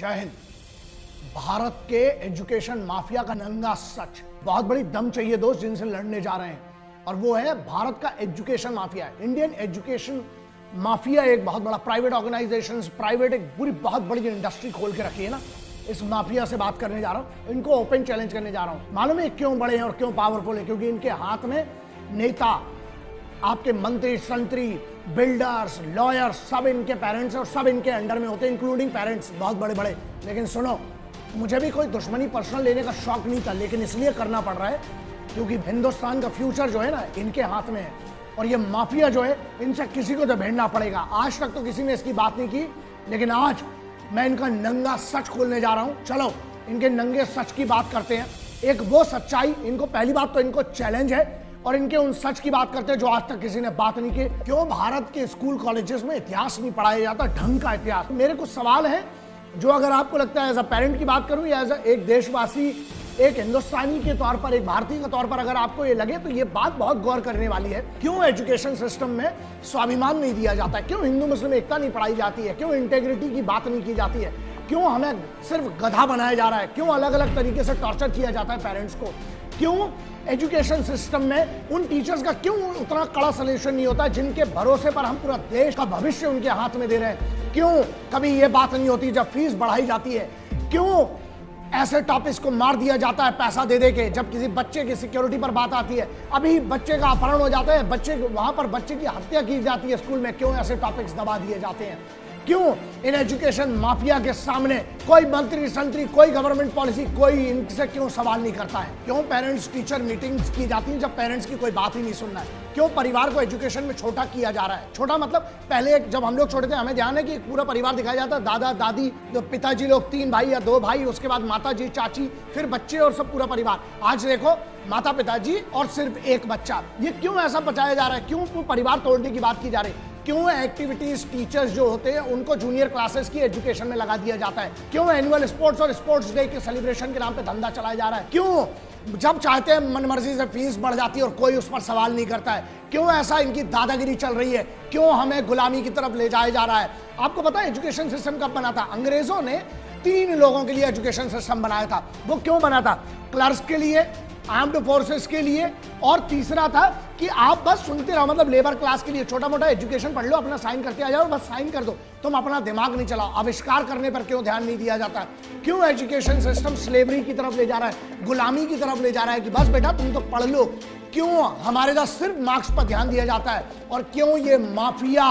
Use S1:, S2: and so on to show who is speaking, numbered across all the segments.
S1: जय हिंद। भारत के education mafia का नंगा सच। बहुत बड़ी दम चाहिए दोस्त जिनसे लड़ने जा रहे हैं, और वो है भारत का education mafia. Indian education mafia एक बहुत बड़ा प्राइवेट ऑर्गेनाइजेशंस, प्राइवेट एक पूरी बहुत बड़ी इंडस्ट्री खोल के रखी है ना। इस माफिया से बात करने जा रहा हूं, इनको ओपन चैलेंज करने जा रहा हूं। मालूम है क्यों बड़े हैं और क्यों पावरफुल है? क्योंकि इनके हाथ में नेता, आपके मंत्री, संतरी, बिल्डर्स, लॉयर्स, सब इनके पेरेंट्स और सब इनके अंडर में होते हैं, इंक्लूडिंग पेरेंट्स बहुत बड़े बड़े। लेकिन सुनो, मुझे भी कोई दुश्मनी पर्सनल लेने का शौक नहीं था, लेकिन इसलिए करना पड़ रहा है क्योंकि हिंदुस्तान का फ्यूचर जो है ना इनके हाथ में है, और ये माफिया जो है इनसे किसी को तो भिड़ना पड़ेगा। आज तक तो किसी ने इसकी बात नहीं की, लेकिन आज मैं इनका नंगा सच खोलने जा रहा हूं। चलो इनके नंगे सच की बात करते हैं। एक वो सच्चाई, इनको पहली बात तो इनको चैलेंज है, और इनके उन सच की बात करते हैं जो आज तक किसी ने बात नहीं की। क्यों भारत के स्कूल कॉलेजेस में इतिहास नहीं पढ़ाया जाता, ढंग का इतिहास? मेरे कुछ सवाल हैं जो अगर आपको लगता है एज अ पेरेंट की बात करूं या एज एक देशवासी, एक हिंदुस्तानी के तौर पर, एक भारतीय के तौर पर अगर आपको ये लगे तो ये बात बहुत गौर करने वाली है। क्यों एजुकेशन सिस्टम में स्वाभिमान नहीं दिया जाता है? क्यों हिंदू मुस्लिम एकता नहीं पढ़ाई जाती है? क्यों इंटेग्रिटी की बात नहीं की जाती है? क्यों हमें सिर्फ गधा बनाया जा रहा है? क्यों अलग अलग तरीके से टॉर्चर किया जाता है पेरेंट्स को? क्यों एजुकेशन सिस्टम में उन टीचर्स का क्यों उतना कड़ा सॉल्यूशन नहीं होता जिनके भरोसे पर हम पूरा देश का भविष्य उनके हाथ में दे रहे हैं? क्यों कभी ये बात नहीं होती जब फीस बढ़ाई जाती है? क्यों ऐसे टॉपिक्स को मार दिया जाता है पैसा दे दे के जब किसी बच्चे की सिक्योरिटी पर बात आती है? अभी बच्चे का अपहरण हो जाता है, वहां पर बच्चे की हत्या की जाती है स्कूल में। क्यों ऐसे टॉपिक्स दबा दिए जाते हैं? क्यों इन एजुकेशन माफिया के सामने कोई मंत्री संतरी, कोई गवर्नमेंट पॉलिसी, कोई इनसे क्यों सवाल नहीं करता है? क्यों पेरेंट्स टीचर मीटिंग्स की जाती हैं जब पेरेंट्स की कोई बात ही नहीं सुनना है? क्यों परिवार को एजुकेशन में छोटा किया जा रहा है? छोटा मतलब पहले जब हम लोग छोटे थे, हमें ध्यान है कि पूरा परिवार दिखाया जाता, दादा दादी, पिताजी लोग 3 भाई या 2 भाई, उसके बाद माता जी, चाची, फिर बच्चे और सब पूरा परिवार। आज देखो माता पिताजी और सिर्फ एक बच्चा। ये क्यों ऐसा बचाया जा रहा है? क्यों परिवार तोड़ने की बात की जा रही है? क्यों एक्टिविटीज टीचर्स जो होते हैं उनको जूनियर क्लासेस की एजुकेशन में लगा दिया जाता है? क्यों एनुअल स्पोर्ट्स और स्पोर्ट्स डे के सेलिब्रेशन के नाम पे धंधा चलाया जा रहा है? क्यों जब चाहते हैं मनमर्जी से फीस बढ़ जाती है और कोई उस पर सवाल नहीं करता है? क्यों ऐसा इनकी दादागिरी चल रही है? क्यों हमें गुलामी की तरफ ले जाया जा रहा है? आपको पता है एजुकेशन सिस्टम कब बना था? अंग्रेजों ने 3 लोगों के लिए एजुकेशन सिस्टम बनाया था। वो क्यों बना था? क्लर्क्स के लिए, आर्म्ड फोर्सेस के लिए, और तीसरा था कि आप बस सुनते रहो, मतलब लेबर क्लास के लिए। छोटा मोटा एजुकेशन पढ़ लो, अपना साइन करते आ जाओ, बस साइन कर दो, तुम अपना दिमाग नहीं चलाओ। आविष्कार करने पर क्यों ध्यान नहीं दिया जाता? क्यों एजुकेशन सिस्टम स्लेवरी की तरफ ले जा रहा है, गुलामी की तरफ ले जा रहा है कि बस बेटा तुम तो पढ़ लो? क्यों हमारे पास सिर्फ मार्क्स पर ध्यान दिया जाता है? और क्यों ये माफिया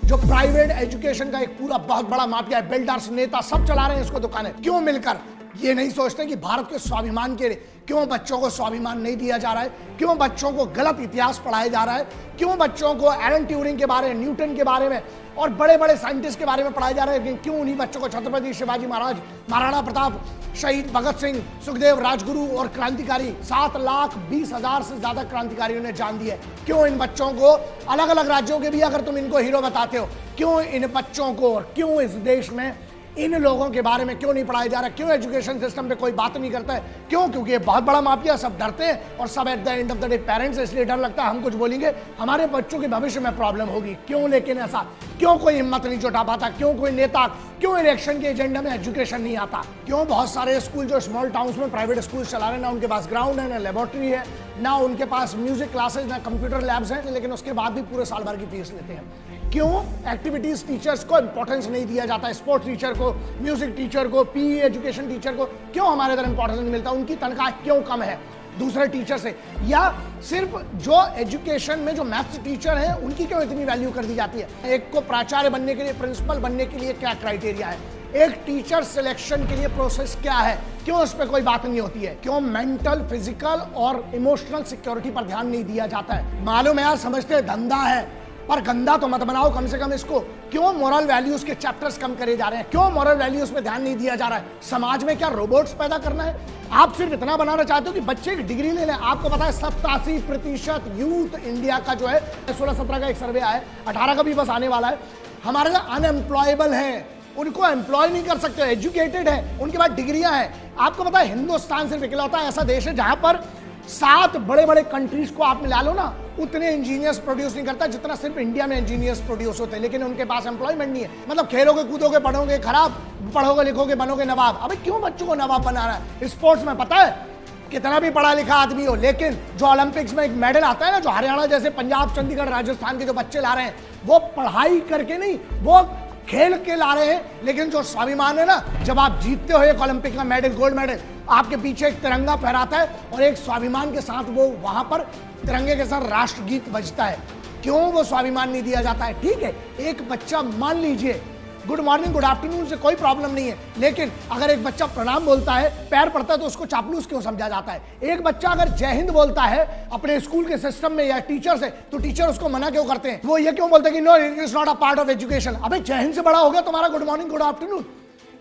S1: जो प्राइवेट एजुकेशन का एक पूरा बहुत बड़ा माफिया है, बिल्डर्स, नेता सब चला रहे हैं इसको दुकानें, क्यों मिलकर ये नहीं सोचते कि भारत के स्वाभिमान के लिए? क्यों बच्चों को स्वाभिमान नहीं दिया जा रहा है? क्यों बच्चों को गलत इतिहास पढ़ाया जा रहा है? क्यों बच्चों को एलन ट्यूरिंग के बारे में, न्यूटन के बारे में और बड़े बड़े साइंटिस्ट के बारे में पढ़ाया जा रहा है? लेकिन क्यों उन्हीं बच्चों को छत्रपति शिवाजी महाराज, महाराणा प्रताप, शहीद भगत सिंह, सुखदेव, राजगुरु और क्रांतिकारी 7,20,000 से ज्यादा क्रांतिकारियों ने जान दी है? क्यों इन बच्चों को अलग अलग राज्यों के भी अगर तुम इनको हीरो बताते हो, क्यों इन बच्चों को और क्यों इस देश में इन लोगों के बारे में क्यों नहीं पढ़ाया जा रहा? क्यों एजुकेशन सिस्टम पे कोई बात नहीं करता है? क्यों? क्योंकि ये बहुत बड़ा माफिया, सब डरते हैं, और सब at the end of the day parents, इसलिए डर लगता है हम कुछ बोलेंगे हमारे बच्चों के भविष्य में प्रॉब्लम होगी। क्यों? लेकिन ऐसा क्यों कोई हिम्मत नहीं जुटा पाता? क्यों कोई नेता, क्यों इलेक्शन के एजेंडा में एजुकेशन नहीं आता? क्यों बहुत सारे स्कूल जो स्मॉल टाउन्स में प्राइवेट स्कूल चला रहे हैं, ना उनके पास ग्राउंड है, ना लेबोरेटरी है, ना उनके पास म्यूजिक क्लासेस, ना कंप्यूटर लैब्स हैं, लेकिन उसके बाद भी पूरे साल भर की फीस लेते हैं? क्यों एक्टिविटीज टीचर्स को इंपॉर्टेंस नहीं दिया जाता? स्पोर्ट्स टीचर को, म्यूजिक टीचर को, पीई एजुकेशन टीचर को क्यों हमारे इधर इंपॉर्टेंस नहीं मिलता? उनकी तनख्वाह क्यों कम है दूसरे टीचर से? या सिर्फ जो एजुकेशन में जो मैथ्स टीचर है उनकी क्यों इतनी वैल्यू कर दी जाती है? एक को प्राचार्य बनने के लिए, प्रिंसिपल बनने के लिए क्या क्राइटेरिया है? एक टीचर सिलेक्शन के लिए प्रोसेस क्या है? क्यों उस पर कोई बात नहीं होती है? क्यों मेंटल, फिजिकल और इमोशनल सिक्योरिटी पर ध्यान नहीं दिया जाता है? मालूम है यार, समझते हैं धंधा है, पर गंदा तो मत बनाओ कम से कम इसको। क्यों मोरल वैल्यूज के चैप्टर्स कम करे जा रहे हैं? क्यों मोरल वैल्यूज पे ध्यान नहीं दिया जा रहा है? समाज में क्या रोबोट्स पैदा करना है? आप सिर्फ इतना बनाना चाहते हो कि बच्चे की डिग्री ले लें। आपको पता है 87% यूथ इंडिया का जो है, 16-17 का एक सर्वे आया है, 18 का भी बस आने वाला है, हमारे यहाँ अनएम्प्लॉयबल है, उनको एम्प्लॉय नहीं कर सकते। एजुकेटेड है, उनके पास डिग्रियां हैं। आपको पता है हिंदुस्तान सिर्फ इकलौता ऐसा देश है जहां पर 7 बड़े बड़े कंट्रीज को आप मिला लो ना, उतने इंजीनियर्स प्रोड्यूस नहीं करता जितना सिर्फ इंडिया में इंजीनियर्स प्रोड्यूस होते हैं, लेकिन उनके पास एम्प्लॉयमेंट नहीं है। मतलब खेलोगे कूदोगे पढ़ोगे खराब, पढ़ोगे लिखोगे बनोगे नवाब। अबे क्यों बच्चों को नवाब बना रहा है? स्पोर्ट्स में पता है कितना भी पढ़ा लिखा आदमी हो, लेकिन जो ओलंपिक्स में एक मेडल आता है ना, जो हरियाणा जैसे पंजाब चंडीगढ़ राजस्थान के जो बच्चे ला रहे हैं, वो पढ़ाई करके नहीं, वो खेल के ला रहे हैं। लेकिन जो स्वाभिमान है ना, जब आप जीतते हो एक ओलंपिक का मेडल, गोल्ड मेडल, आपके पीछे एक तिरंगा फहराता है और एक स्वाभिमान के साथ वो वहां पर तिरंगे के साथ राष्ट्रगीत बजता है। क्यों वो स्वाभिमान नहीं दिया जाता है? ठीक है, एक बच्चा मान लीजिए गुड मॉर्निंग गुड आफ्टरनून से कोई प्रॉब्लम नहीं है, लेकिन अगर एक बच्चा प्रणाम बोलता है, पैर पड़ता है, तो उसको चापलूस क्यों समझा जाता है? एक बच्चा अगर जय हिंद बोलता है अपने स्कूल के सिस्टम में या टीचर से, तो टीचर उसको मना क्यों करते हैं? वो ये क्यों बोलते हैं कि no it is not a part of education? अबे जय हिंद से बड़ा हो गया तुम्हारा गुड मॉर्निंग गुड आफ्टरनून।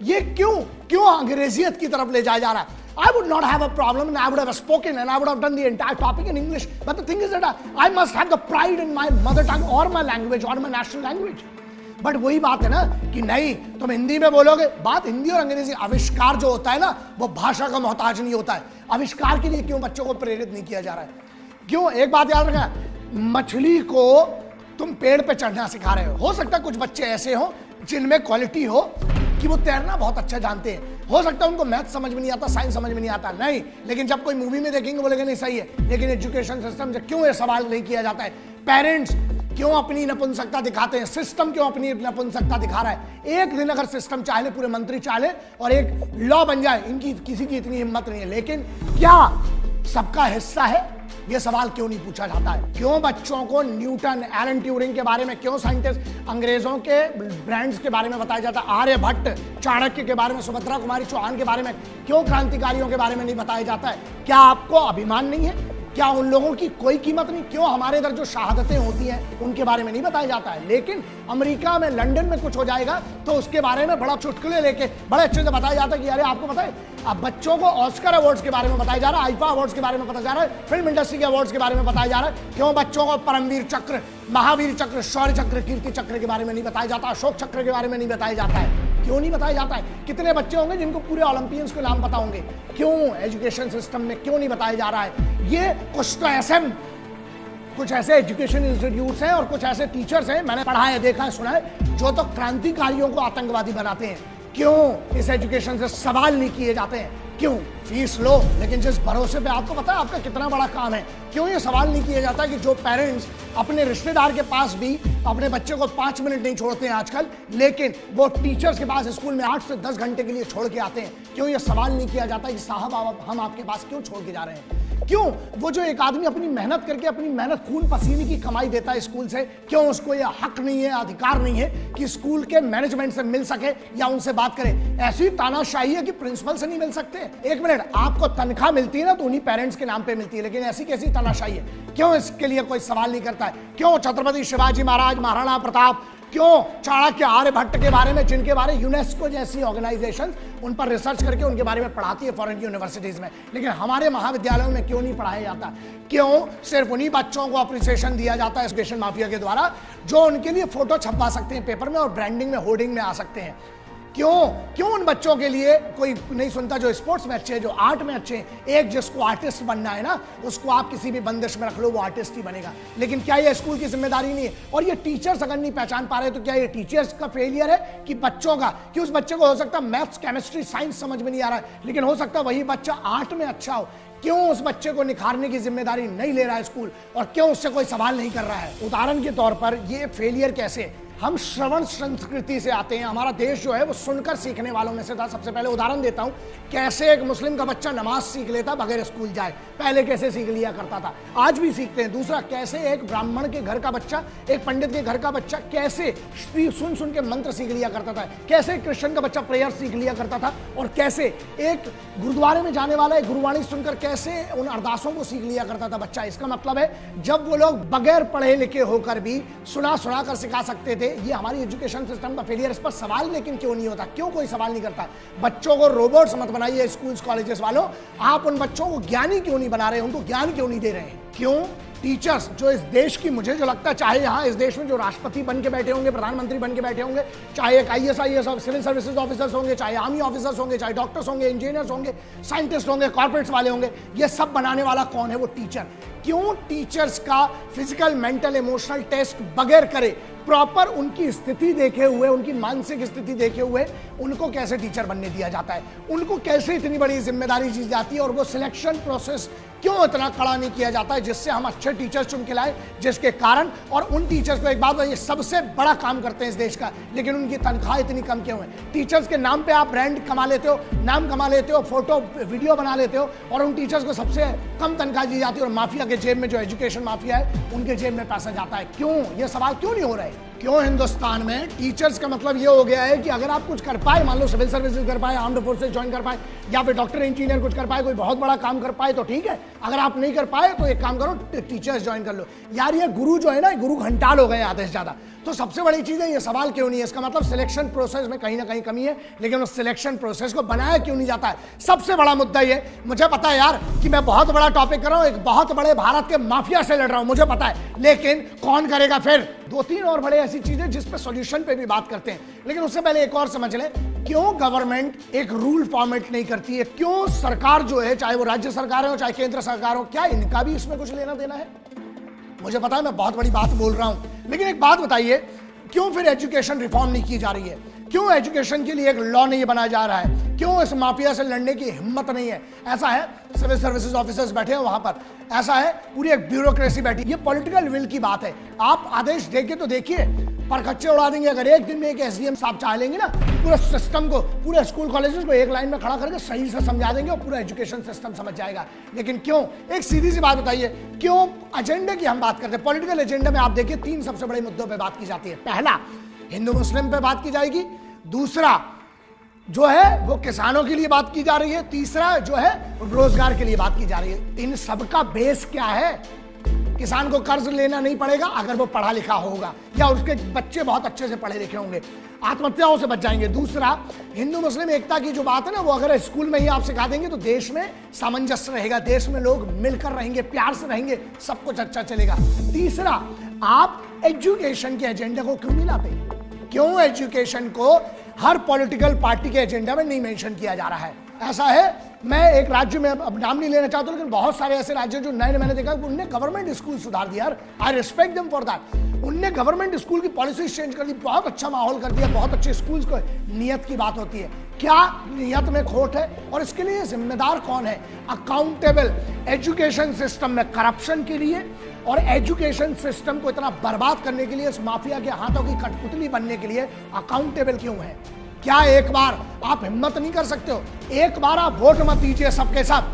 S1: ये क्यों अंग्रेजियत की तरफ ले जाया जा रहा है? I would not have a problem and I would have spoken and I would have done the entire topic in English. But the thing is that I must have the pride in my mother tongue or my language or my national language. But वही बात है ना कि नहीं, तुम हिंदी में बोलोगे। बात हिंदी और अंग्रेजी, आविष्कार जो होता है ना, वो भाषा का मोहताज नहीं होता है। आविष्कार के लिए क्यों बच्चों को प्रेरित नहीं किया जा रहा है? क्यों? एक बात याद रखना, मछली को तुम पेड़ पे चढ़ना सिखा रहे हो सकता है कुछ बच्चे ऐसे हो जिनमें क्वालिटी हो कि वो तैरना बहुत अच्छा जानते हैं, हो सकता है उनको मैथ समझ में नहीं आता, साइंस समझ में नहीं आता, नहीं, लेकिन जब कोई मूवी में देखेंगे बोलेंगे नहीं सही है। लेकिन एजुकेशन सिस्टम से क्यों ये सवाल नहीं किया जाता है? पेरेंट्स क्यों अपनी नपुंसकता दिखाते हैं? सिस्टम क्यों अपनी नपुंसकता दिखा रहा है? एक दिन अगर सिस्टम चाहे, पूरे मंत्री चाहे और एक लॉ बन जाए, इनकी किसी की इतनी हिम्मत नहीं है। लेकिन क्या सबका हिस्सा है? यह सवाल क्यों नहीं पूछा जाता है? क्यों बच्चों को न्यूटन, एलन ट्यूरिंग के बारे में, क्यों साइंटिस्ट अंग्रेजों के ब्रांड्स के बारे में बताया जाता है, आर्यभट्ट, चाणक्य के बारे में, सुभद्रा कुमारी चौहान के बारे में, क्यों क्रांतिकारियों के बारे में नहीं बताया जाता है? क्या आपको अभिमान नहीं है? क्या उन लोगों की कोई कीमत नहीं? क्यों हमारे इधर जो शहादतें होती हैं उनके बारे में नहीं बताया जाता है? लेकिन अमेरिका में, लंदन में कुछ हो जाएगा तो उसके बारे में बड़ा चुटकुले लेके बड़े अच्छे से बताया जाता है कि अरे आपको पता है, अब बच्चों को ऑस्कर अवार्ड्स के बारे में बताया जा रहा है, आईफा अवार्ड्स के बारे में बताया जा रहा है, फिल्म इंडस्ट्री के अवार्ड्स के बारे में बताया जा रहा है। क्यों बच्चों को परमवीर चक्र, महावीर चक्र, शौर्य चक्र, कीर्ति चक्र के बारे में नहीं बताया जाता? अशोक चक्र के बारे में नहीं बताया जाता है? क्यों नहीं बताया जाता है? कितने बच्चे होंगे जिनको पूरे ओलंपियंस के नाम पता होंगे? क्यों एजुकेशन सिस्टम में क्यों नहीं बताया जा रहा है? ये कुछ ऐसे एजुकेशन इंस्टीट्यूट्स हैं और कुछ ऐसे टीचर्स हैं, मैंने पढ़ा है, देखा है, सुना है, जो तो क्रांतिकारियों को आतंकवादी बनाते हैं। क्यों इस एजुकेशन से सवाल नहीं किए जाते हैं? क्यों? फीस लो, लेकिन जिस भरोसे पे आपको पता है आपका कितना बड़ा काम है, क्यों ये सवाल नहीं किया जाता कि जो पेरेंट्स अपने रिश्तेदार के पास भी अपने बच्चे को 5 मिनट नहीं छोड़ते हैं आजकल, लेकिन वो टीचर्स के पास स्कूल में 8 से 10 घंटे के लिए छोड़ के आते हैं? क्यों ये सवाल नहीं किया जाता कि साहब हम आपके पास क्यों छोड़ के जा रहे हैं? क्यों वो जो एक आदमी अपनी मेहनत करके, अपनी मेहनत खून पसीने की कमाई देता है स्कूल से, क्यों उसको यह हक नहीं है, अधिकार नहीं है कि स्कूल के मैनेजमेंट से मिल सके या उनसे बात करे? ऐसी तानाशाही है कि प्रिंसिपल से नहीं मिल सकते। एक मिनट, आपको तनख्वाह मिलती है ना तो उन्हीं पेरेंट्स के नाम पे मिलती है, लेकिन ऐसी कैसी तानाशाही है? क्यों इसके लिए कोई सवाल नहीं करता है? क्यों छत्रपति शिवाजी महाराज, महाराणा प्रताप, क्यों चाणक्य, आर्यभट्ट के बारे में, जिनके बारे यूनेस्को जैसी ऑर्गेनाइजेशन उन पर रिसर्च करके उनके बारे में पढ़ाती है फॉरेन यूनिवर्सिटीज में, लेकिन हमारे महाविद्यालयों में क्यों नहीं पढ़ाया जाता? क्यों सिर्फ उन्हीं बच्चों को अप्रिसिएशन दिया जाता है एजुकेशन माफिया के द्वारा, जो उनके लिए फोटो छपवा सकते हैं पेपर में और ब्रांडिंग में, होर्डिंग में आ सकते हैं? क्यों उन बच्चों के लिए कोई नहीं सुनता जो स्पोर्ट्स में अच्छे हैं, जो आर्ट में अच्छे हैं? एक जिसको आर्टिस्ट बनना है ना, उसको आप किसी भी बंदिश में रख लो, वो आर्टिस्ट ही बनेगा। लेकिन क्या ये स्कूल की जिम्मेदारी नहीं है? और ये टीचर्स अगर नहीं पहचान पा रहे तो क्या ये टीचर्स का फेलियर है कि बच्चों का? कि उस बच्चे को हो सकता है मैथ्स, केमिस्ट्री, साइंस समझ में नहीं आ रहा है, लेकिन हो सकता है वही बच्चा आर्ट में अच्छा हो। क्यों उस बच्चे को निखारने की जिम्मेदारी नहीं ले रहा है स्कूल, और क्यों उससे कोई सवाल नहीं कर रहा है? उदाहरण के तौर पर ये फेलियर कैसे? हम श्रवण संस्कृति से आते हैं, हमारा देश जो है वो सुनकर सीखने वालों में से था। सबसे पहले उदाहरण देता हूं, कैसे एक मुस्लिम का बच्चा नमाज सीख लेता बगैर स्कूल जाए, पहले कैसे सीख लिया करता था, आज भी सीखते हैं। दूसरा, कैसे एक ब्राह्मण के घर का बच्चा, एक पंडित के घर का बच्चा कैसे सुन के मंत्र सीख लिया करता था, कैसे क्रिश्चियन का बच्चा प्रेयर सीख लिया करता था, और कैसे एक गुरुद्वारे में जाने वाला एक गुरुवाणी सुनकर कैसे उन अरदासों को सीख लिया करता था बच्चा। इसका मतलब है जब वो लोग बगैर पढ़े लिखे होकर भी सुना कर सिखा सकते थे, थे, ये हमारी एजुकेशन सिस्टम का फेलियर। इस पर सवाल लेकिन क्यों नहीं होता, क्यों कोई सवाल नहीं करता? बच्चों को रोबोट्स मत बनाइए स्कूल्स कॉलेजेस वालों, आप उन बच्चों को ज्ञानी क्यों नहीं बना रहे, उनको ज्ञान क्यों नहीं दे रहे हैं? क्यों टीचर्स जो इस देश की, मुझे जो लगता है, चाहे यहाँ इस देश में जो राष्ट्रपति बन के बैठे होंगे, प्रधानमंत्री बन के बैठे होंगे, चाहे एक IAS सिविल सर्विसेज ऑफिसर्स होंगे, चाहे आर्मी ऑफिसर्स होंगे, चाहे डॉक्टर्स होंगे, इंजीनियर्स होंगे, साइंटिस्ट होंगे, कॉर्पोरेट्स वाले होंगे, ये सब बनाने वाला कौन है? वो टीचर। क्यों टीचर्स का फिजिकल, मेंटल, इमोशनल टेस्ट बगैर करे, प्रॉपर उनकी स्थिति देखे हुए, उनकी मानसिक स्थिति देखे हुए उनको कैसे टीचर बनने दिया जाता है? उनको कैसे इतनी बड़ी जिम्मेदारी दी जाती है? और वो सिलेक्शन प्रोसेस क्यों इतना कड़ा नहीं किया जाता है जिससे हम अच्छे टीचर्स चुन के लाए, जिसके कारण, और उन टीचर्स को एक बात बताइए, सबसे बड़ा काम करते हैं इस देश का, लेकिन उनकी तनख्वाह इतनी कम क्यों है? टीचर्स के नाम पे आप ब्रांड कमा लेते हो, नाम कमा लेते हो, फोटो वीडियो बना लेते हो, और उन टीचर्स को सबसे कम तनख्वाह दी जाती है, और माफिया के जेब में, जो एजुकेशन माफिया है, उनके जेब में पैसा जाता है। क्यों? ये सवाल क्यों नहीं हो रहा है? क्यों हिंदुस्तान में टीचर्स का मतलब ये हो गया है कि अगर आप कुछ कर पाए, मान लो सिविल सर्विसेज कर पाए, आर्म्ड फोर्सेज ज्वाइन कर पाए, या फिर डॉक्टर इंजीनियर कुछ कर पाए, कोई बहुत बड़ा काम कर पाए तो ठीक है, अगर आप नहीं कर पाए तो एक काम करो, टीचर्स ज्वाइन कर लो। यार ये गुरु जो है ना, गुरु घंटाल हो गए आधे से ज्यादा। तो सबसे बड़ी चीज है, ये सवाल क्यों नहीं है? इसका मतलब सिलेक्शन प्रोसेस में कहीं ना कहीं कमी है, लेकिन उस सिलेक्शन प्रोसेस को बनाया क्यों नहीं जाता है? सबसे बड़ा मुद्दा ये, मुझे पता है यार कि मैं बहुत बड़ा टॉपिक कर रहा हूं, एक बहुत बड़े भारत के माफिया से लड़ रहा हूं, मुझे पता है, लेकिन कौन करेगा फिर? 2-3 और बड़े ऐसी चीजें जिस पे सॉल्यूशन पे भी बात करते हैं, लेकिन उससे पहले एक और समझ ले, क्यों गवर्नमेंट एक रूल फॉर्मेट नहीं करती है? क्यों सरकार जो है, चाहे वो राज्य सरकार हो, चाहे केंद्र सरकार हो, क्या इनका भी इसमें कुछ लेना देना है? मुझे पता है मैं बहुत बड़ी बात बोल रहा हूं, लेकिन एक बात बताइए, क्यों फिर एजुकेशन रिफॉर्म नहीं की जा रही है? क्यों एजुकेशन के लिए एक लॉ नहीं बनाया जा रहा है? क्यों इस माफिया से लड़ने की हिम्मत नहीं है? ऐसा है सिविल सर्विसेज ऑफिसर्स बैठे हैं वहां पर, ऐसा है पूरी एक ब्यूरोक्रेसी बैठी। ये पॉलिटिकल विल की बात है। आप आदेश देके तो देखिए, पर खच्चे उड़ा देंगे। अगर एक दिन में एक SDM साहब चाह लेंगे ना, पूरे सिस्टम को, पूरे स्कूल कॉलेजेस को एक लाइन में खड़ा करके सही से समझा देंगे और पूरा एजुकेशन सिस्टम समझ जाएगा। लेकिन क्यों? एक सीधी सी बात बताइए, क्यों एजेंडे की हम बात करते हैं? पॉलिटिकल एजेंडे में आप देखिए 3 सबसे बड़े मुद्दों पर बात की जाती है। पहला, हिंदू मुस्लिम पे बात की जाएगी। दूसरा जो है वो किसानों के लिए बात की जा रही है। तीसरा जो है रोजगार के लिए बात की जा रही है। इन सबका बेस क्या है? किसान को कर्ज लेना नहीं पड़ेगा अगर वो पढ़ा लिखा होगा, या उसके बच्चे बहुत अच्छे से पढ़े लिखे होंगे, आत्महत्याओं से बच जाएंगे। दूसरा, हिंदू मुस्लिम एकता की जो बात है ना, वो अगर स्कूल में ही आप सिखा देंगे तो देश में सामंजस्य रहेगा, देश में लोग मिलकर रहेंगे, प्यार से रहेंगे, सब कुछ अच्छा चलेगा। तीसरा, आप एजुकेशन के एजेंडे को क्यों नहीं लाते? क्यों एजुकेशन को हर पॉलिटिकल पार्टी के एजेंडा में नहीं मेंशन किया जा रहा है? ऐसा है, मैं एक राज्य में अब नाम नहीं लेना चाहता, लेकिन बहुत सारे ऐसे राज्य जो नए मैंने देखा उनने गवर्नमेंट स्कूल सुधार दिया। I respect them for that. उनने गवर्नमेंट स्कूल की पॉलिसी चेंज कर दी, बहुत अच्छा माहौल कर दिया, बहुत अच्छे स्कूल्स को। नियत की बात होती है, क्या नियत में खोट है और इसके लिए जिम्मेदार कौन है? अकाउंटेबल। एजुकेशन सिस्टम में करप्शन के लिए और एजुकेशन सिस्टम को इतना बर्बाद करने के लिए, इस माफिया के हाथों की कठपुतली बनने के लिए अकाउंटेबल क्यों है? क्या एक बार आप हिम्मत नहीं कर सकते हो? एक बार आप वोट मत दीजिए सबके सब।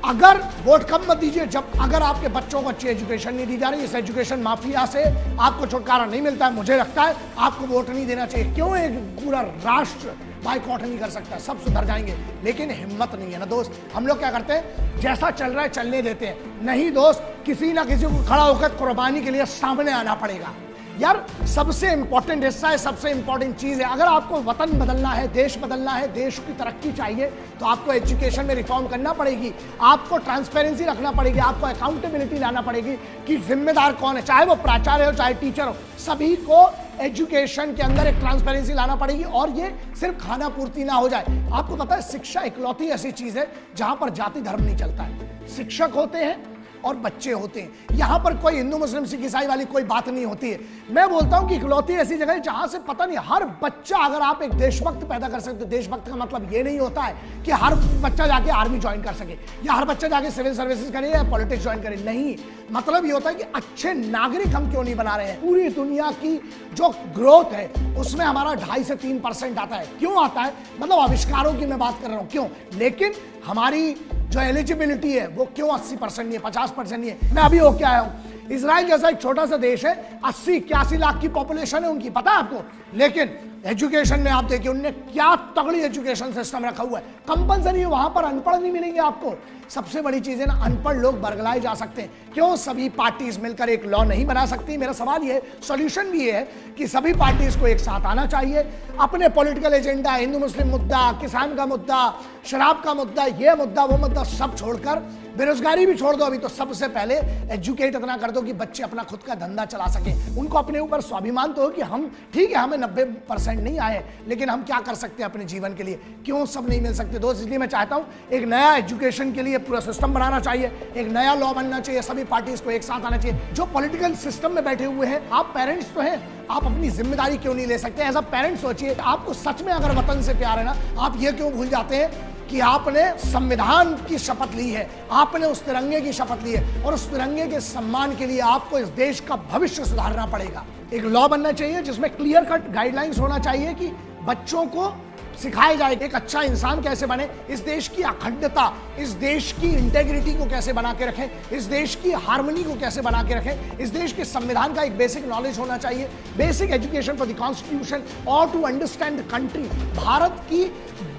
S1: अगर वोट कब मत दीजिए? जब अगर आपके बच्चों को अच्छी एजुकेशन नहीं दी जा रही, इस एजुकेशन माफिया से आपको छुटकारा नहीं मिलता है, मुझे लगता है आपको वोट नहीं देना चाहिए। क्यों एक पूरा राष्ट्र बाइकआउट नहीं कर सकता? सब सुधर जाएंगे, लेकिन हिम्मत नहीं है ना दोस्त। हम लोग क्या करते हैं, जैसा चल रहा है चलने देते हैं। नहीं दोस्त, किसी ना किसी को खड़ा होकर कुर्बानी के लिए सामने आना पड़ेगा। यार सबसे इंपॉर्टेंट हिस्सा है, सबसे इंपॉर्टेंट चीज है। अगर आपको वतन बदलना है, देश बदलना है, देश की तरक्की चाहिए, तो आपको एजुकेशन में रिफॉर्म करना पड़ेगी, आपको ट्रांसपेरेंसी रखना पड़ेगी, आपको अकाउंटेबिलिटी लाना पड़ेगी कि जिम्मेदार कौन है, चाहे वो प्राचार्य हो चाहे टीचर हो, सभी को एजुकेशन के अंदर एक ट्रांसपेरेंसी लाना पड़ेगी। और ये सिर्फ खाना पूर्ति ना हो जाए। आपको पता है, शिक्षा इकलौती ऐसी चीज है जहां पर जाति धर्म नहीं चलता है। शिक्षक होते हैं और बच्चे होते हैं। यहां पर कोई हिंदू मुस्लिम सिख ईसाई वाली कोई बात नहीं होती है। मैं बोलता हूं कि इकलौती ऐसी जगह है जहां से पता नहीं, हर बच्चा, अगर आप एक देशभक्त पैदा कर सकते हो, देशभक्त का मतलब ये नहीं होता है कि हर बच्चा जाके आर्मी ज्वाइन कर सके, या हर बच्चा जाके सिविल सर्विसेज करे या पॉलिटिक्स ज्वाइन करे। नहीं, मतलब ये होता है कि अच्छे नागरिक हम क्यों नहीं बना रहे हैं? पूरी दुनिया की जो ग्रोथ है उसमें हमारा 2.5 से 3% आता है। क्यों आता है? मतलब आविष्कारों की मैं बात कर रहा हूं, क्यों? लेकिन हमारी जो एलिजिबिलिटी है वो क्यों 80% नहीं है, 50% नहीं है? मैं अभी होके आया हूं, इजराइल जैसा एक छोटा सा देश है, 80-81 लाख की पॉपुलेशन है उनकी, पता है आपको, लेकिन एजुकेशन में आप देखिए उनने क्या तगड़ी एजुकेशन सिस्टम रखा हुआ है, कंपल्सरी है, वहां पर अनपढ़ नहीं मिलेंगे आपको। सबसे बड़ी चीज है ना, अनपढ़ लोग बरगलाए जा सकते हैं। क्यों सभी पार्टीज मिलकर एक लॉ नहीं बना सकती? मेरा सवाल ये, सॉल्यूशन भी ये है कि सभी पार्टीज को एक साथ आना चाहिए, अपने पॉलिटिकल एजेंडा, हिंदू मुस्लिम मुद्दा, किसान का मुद्दा, शराब का मुद्दा, ये मुद्दा वो मुद्दा सब छोड़कर, बेरोजगारी भी छोड़ दो, अभी तो सबसे पहले एजुकेट इतना कर दो कि बच्चे अपना खुद का धंधा चला सके। उनको अपने ऊपर स्वाभिमान तो हो कि हम, ठीक है हमें 90% नहीं आए, लेकिन हम क्या कर सकते हैं अपने जीवन के लिए। क्यों सब नहीं मिल सकते दोस्त? इसलिए मैं चाहता हूं एक नया एजुकेशन के लिए पूरा सिस्टम बनाना चाहिए, एक नया लॉ बनना चाहिए, सभी पार्टीज को एक साथ आना चाहिए। जो पॉलिटिकल सिस्टम में बैठे हुए हैं, आप पेरेंट्स तो हैं, आप अपनी जिम्मेदारी क्यों नहीं ले सकते? एज अ पेरेंट सोचिए, आपको सच में अगर वतन से प्यार है ना, आप ये क्यों भूल जाते हैं कि आपने संविधान की शपथ ली है, आपने उस तिरंगे की शपथ ली है, और उस तिरंगे के सम्मान के लिए आपको इस देश का भविष्य सुधारना पड़ेगा। एक लॉ बनना चाहिए जिसमें क्लियर कट गाइडलाइंस होना चाहिए कि बच्चों को सिखाया जाए एक अच्छा इंसान कैसे बने, इस देश की अखंडता, इस देश की इंटेग्रिटी को कैसे बना के रखें, इस देश की हार्मनी को कैसे बना के रखें, इस देश के संविधान का एक बेसिक नॉलेज होना चाहिए, basic education for the constitution और to understand the country. Bharat की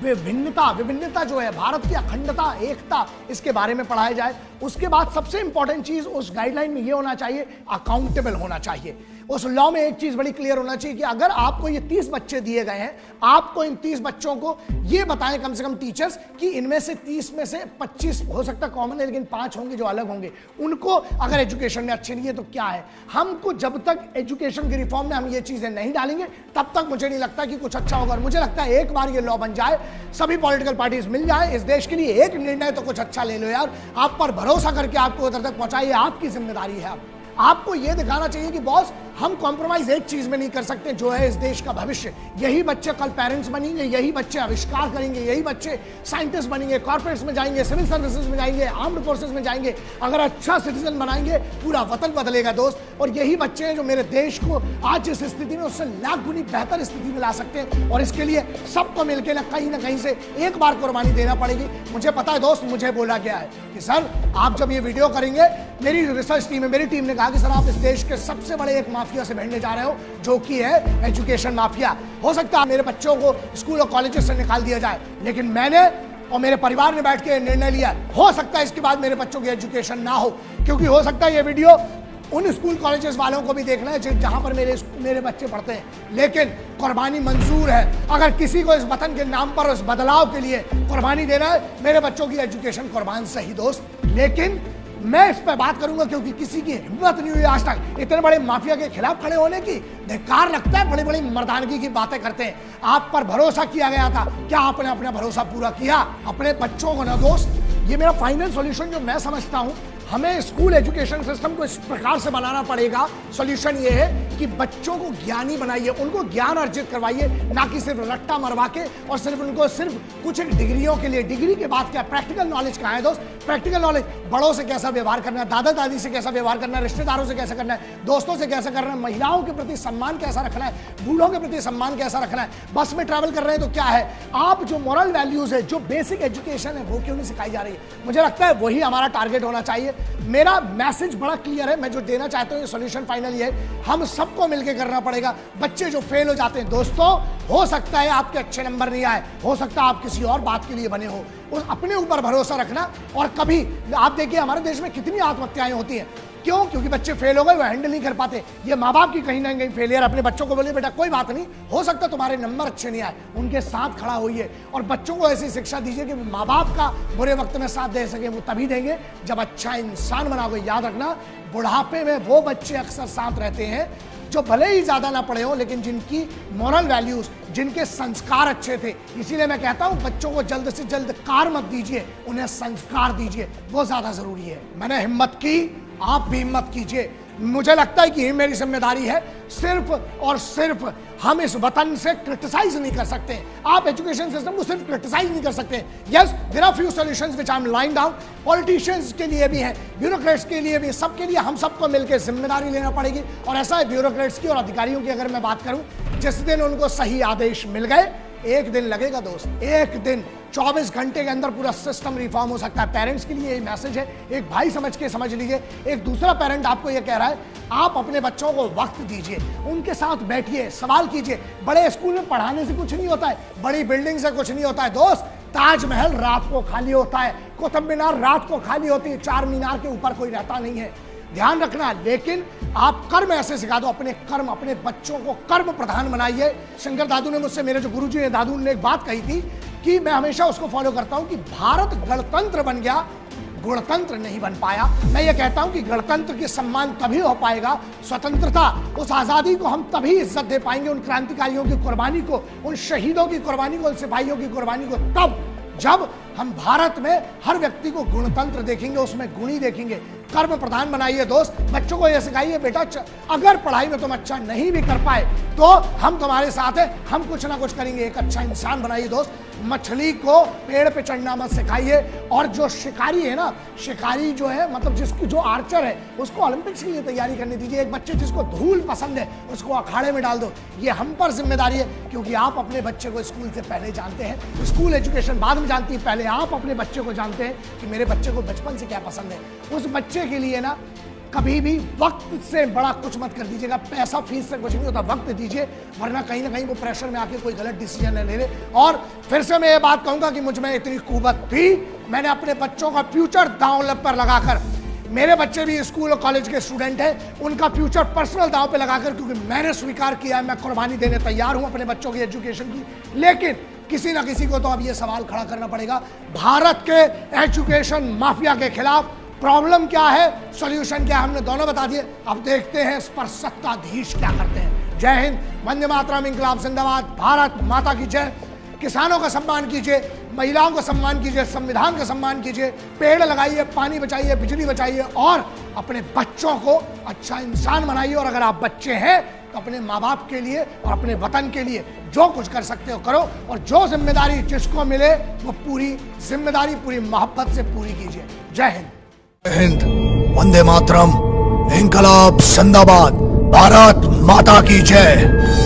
S1: विभिन्नता जो है, भारत की अखंडता, एकता, इसके बारे में पढ़ाया जाए। उसके बाद सबसे इंपॉर्टेंट चीज उस गाइडलाइन में ये होना चाहिए, अकाउंटेबल होना चाहिए। उस लॉ में एक चीज बड़ी क्लियर होना चाहिए कि अगर आपको ये 30 बच्चे दिए गए हैं, आपको इन 30 बच्चों को ये बताएं कम से कम टीचर्स कि इनमें से 30 में से 25 हो सकता कॉमन है, लेकिन 5 होंगे जो अलग होंगे, उनको अगर एजुकेशन में अच्छे नहीं है तो क्या है। हमको जब तक एजुकेशन की रिफॉर्म में हम ये चीजें नहीं डालेंगे तब तक मुझे नहीं लगता कि कुछ अच्छा होगा। और मुझे लगता है एक बार ये लॉ बन जाए, सभी पॉलिटिकल पार्टीज मिल जाए, इस देश के लिए एक निर्णय तो कुछ अच्छा ले लो यार, आप पर भरोसा करके आपको उधर तक पहुंचाइए, आपकी जिम्मेदारी है। आपको यह दिखाना चाहिए कि बॉस हम कॉम्प्रोमाइज एक चीज में नहीं कर सकते, जो है इस देश का भविष्य। यही बच्चे कल पेरेंट्स बनेंगे, यही बच्चे आविष्कार करेंगे, यही बच्चे साइंटिस्ट बनेंगे, कॉर्पोरेट्स में जाएंगे, सिविल सर्विसेज में जाएंगे, आर्म्ड फोर्सेज में जाएंगे। अगर अच्छा सिटीजन बनाएंगे, पूरा वतन बदलेगा दोस्त। और यही बच्चे हैं जो मेरे देश को आज जिस स्थिति में उससे लाख गुनी बेहतर स्थिति में ला सकते हैं। और इसके लिए सबको मिलकर ना कहीं से एक बार कुर्बानी देना पड़ेगी। मुझे पता है दोस्त, मुझे बोला गया है कि सर आप जब ये वीडियो करेंगे, मेरी रिसर्च टीम है, मेरी टीम ने कहा कि सर आप इस देश के सबसे बड़े एक माफिया से भिड़ने जा रहे हो, जो कि है एजुकेशन माफिया। हो सकता है मेरे बच्चों को स्कूल और कॉलेजेस से निकाल दिया जाए, लेकिन मैंने और मेरे परिवार ने बैठ के निर्णय लिया, हो सकता है इसके बाद मेरे बच्चों की एजुकेशन ना हो, क्योंकि हो सकता है ये वीडियो उन स्कूल कॉलेजेस वालों को भी देखना है जहां पर मेरे बच्चे पढ़ते हैं। लेकिन कुर्बानी मंजूर है। अगर किसी को इस वतन के नाम पर उस बदलाव के लिए कुर्बानी देना है, मेरे बच्चों की एजुकेशन कुर्बान सही दोस्त। लेकिन मैं इस पर बात करूंगा क्योंकि किसी की हिम्मत नहीं हुई आज तक इतने बड़े माफिया के खिलाफ खड़े होने की। धिक्कार लगता है, बड़ी बड़ी मर्दानगी की बातें करते हैं। आप पर भरोसा किया गया था, क्या आपने अपना भरोसा पूरा किया? अपने बच्चों को ना दोस्त, ये मेरा फाइनल सॉल्यूशन जो मैं समझता हूं, हमें स्कूल एजुकेशन सिस्टम को इस प्रकार से बनाना पड़ेगा। सॉल्यूशन ये है कि बच्चों को ज्ञानी बनाइए, उनको ज्ञान अर्जित करवाइए, ना कि सिर्फ रट्टा मरवा के और सिर्फ उनको सिर्फ कुछ डिग्रियों के लिए। डिग्री के बाद क्या, प्रैक्टिकल नॉलेज कहाँ है दोस्त? प्रैक्टिकल नॉलेज, बड़ों से कैसा व्यवहार करना है, दादा दादी से कैसा व्यवहार करना है, रिश्तेदारों से कैसा करना है, दोस्तों से कैसा करना है, महिलाओं के प्रति सम्मान कैसा रखना है, बूढ़ों के प्रति सम्मान कैसा रखना है। बस में ट्रैवल कर रहे हैं तो क्या है, आप जो मॉरल वैल्यूज है, जो बेसिक एजुकेशन है, वो क्यों नहीं सिखाई जा रही है? मुझे लगता है वही हमारा टारगेट होना चाहिए। मेरा मैसेज बड़ा क्लियर है, मैं जो देना चाहता हूं, ये सॉल्यूशन फाइनल ये है, हम सबको मिलकर करना पड़ेगा। बच्चे जो फेल हो जाते हैं दोस्तों, हो सकता है आपके अच्छे नंबर नहीं आए, हो सकता है आप किसी और बात के लिए बने हो, उस अपने ऊपर भरोसा रखना। और कभी आप देखिए हमारे देश में कितनी आत्महत्याएं होती हैं, क्यों? क्योंकि बच्चे फेल हो गए, वो हैंडल नहीं कर पाते। ये माँ बाप की कहीं ना कहीं फेलियर। अपने बच्चों को बोलिए बेटा कोई बात नहीं, हो सकता तुम्हारे नंबर अच्छे नहीं आए, उनके साथ खड़ा होइए और बच्चों को ऐसी शिक्षा दीजिए कि माँ बाप का बुरे वक्त में साथ दे सके। वो तभी देंगे जब अच्छा इंसान बनाओगे। याद रखना, बुढ़ापे में वो बच्चे अक्सर साथ रहते हैं जो भले ही ज्यादा ना पढ़े हो, लेकिन जिनकी मॉरल वैल्यूज, जिनके संस्कार अच्छे थे। इसीलिए मैं कहता हूं बच्चों को जल्द से जल्द कार मत दीजिए, उन्हें संस्कार दीजिए, वो ज्यादा जरूरी है। मैंने हिम्मत की, आप भी हिम्मत कीजिए। मुझे लगता है कि ये मेरी जिम्मेदारी है। सिर्फ और सिर्फ हम इस वतन से क्रिटिसाइज नहीं कर सकते। आप एजुकेशन सिस्टम को सिर्फ क्रिटिसाइज नहीं कर सकते। Yes, there are few solutions which I am laying down. Politicians के लिए भी है, ब्यूरोक्रेट्स के लिए भी, सबके लिए हम सबको मिलकर जिम्मेदारी लेना पड़ेगी। और ऐसा है, ब्यूरोक्रेट्स की और अधिकारियों की अगर मैं बात करूं, जिस दिन उनको सही आदेश मिल गए, एक दिन लगेगा दोस्त, एक दिन। 24 घंटे के अंदर पूरा सिस्टम रिफॉर्म हो सकता है। पेरेंट्स के लिए ये मैसेज है, एक भाई समझ के समझ लीजिए। एक दूसरा पेरेंट आपको ये कह रहा है, आप अपने बच्चों को वक्त दीजिए, उनके साथ बैठिए, सवाल कीजिए। बड़े स्कूल में पढ़ाने से कुछ नहीं होता है, बड़ी बिल्डिंग से कुछ नहीं होता है दोस्त। ताजमहल रात को खाली होता है, कुतुब मीनार रात को खाली होती है, चार मीनार के ऊपर कोई रहता नहीं है, ध्यान रखना। लेकिन आप कर्म ऐसे सिखा दो, अपने कर्म, अपने बच्चों को कर्म प्रधान बनाइए। शंकर दादू ने मुझसे, मेरे जो गुरुजी ने, दादू ने एक बात कही थी कि मैं हमेशा उसको फॉलो करता हूं कि भारत गणतंत्र बन गया, गणतंत्र नहीं बन पाया। मैं ये कहता हूं कि गणतंत्र की सम्मान तभी हो पाएगा, स्वतंत्रता, उस आजादी को हम तभी इज्जत दे पाएंगे, उन क्रांतिकारियों की कुर्बानी को, उन शहीदों की कुर्बानी को, उन सिपाहियों की कुर्बानी को, तब जब हम भारत में हर व्यक्ति को गणतंत्र देखेंगे, उसमें गुणी देखेंगे। कर्म प्रधान बनाइए दोस्त, बच्चों को यह सिखाइए, बेटा अगर पढ़ाई में तुम अच्छा नहीं भी कर पाए तो हम तुम्हारे साथ हैं, हम कुछ ना कुछ करेंगे। एक अच्छा इंसान बनाइए दोस्त। मछली को पेड़ पे चढ़ना मत सिखाइए। और जो शिकारी है ना, शिकारी जो है, मतलब जिसकी जो आर्चर है, उसको ओलंपिक्स के लिए तैयारी करने दीजिए। एक बच्चे जिसको धूल पसंद है, उसको अखाड़े में डाल दो। ये हम पर जिम्मेदारी है, क्योंकि आप अपने बच्चे को स्कूल से पहले जानते हैं। स्कूल एजुकेशन बाद में जानती है, पहले आप अपने बच्चे को जानते हैं कि मेरे बच्चे को बचपन से क्या पसंद है। उस बच्चे के लिए ना कभी भी वक्त से बड़ा कुछ मत कर दीजिएगा। पैसा फीस से कुछ नहीं होता, वक्त दीजिए, वरना कहीं ना कहीं वो प्रेशर में आके कोई गलत डिसीजन न ले ले। और फिर से मैं ये बात कहूंगा कि मुझ में इतनी कुव्वत थी, मैंने अपने बच्चों का फ्यूचर दांव पर लगाकर, मेरे बच्चे भी स्कूल और कॉलेज के स्टूडेंट हैं, उनका फ्यूचर पर्सनल दांव पे लगाकर, क्योंकि मैंने स्वीकार किया है, मैं कुर्बानी देने तैयार हूं अपने बच्चों की एजुकेशन की। लेकिन किसी ना किसी को तो अब ये सवाल खड़ा करना पड़ेगा, भारत के एजुकेशन माफिया के खिलाफ प्रॉब्लम क्या है, सॉल्यूशन क्या है, हमने दोनों बता दिए। अब देखते हैं इस पर सत्ताधीश क्या करते हैं। जय हिंद, वंदे मातरम, इंकलाब जिंदाबाद, भारत माता की जय। किसानों का सम्मान कीजिए, महिलाओं का सम्मान कीजिए, संविधान का सम्मान कीजिए, पेड़ लगाइए, पानी बचाइए, बिजली बचाइए, और अपने बच्चों को अच्छा इंसान बनाइए। और अगर आप बच्चे हैं तो अपने माँ बाप के लिए और अपने वतन के लिए जो कुछ कर सकते हो करो, और जो जिम्मेदारी जिसको मिले वो पूरी जिम्मेदारी पूरी मोहब्बत से पूरी कीजिए। जय हिंद।
S2: हिंद, वंदे मातरम, इंकलाब जिंदाबाद, भारत माता की जय।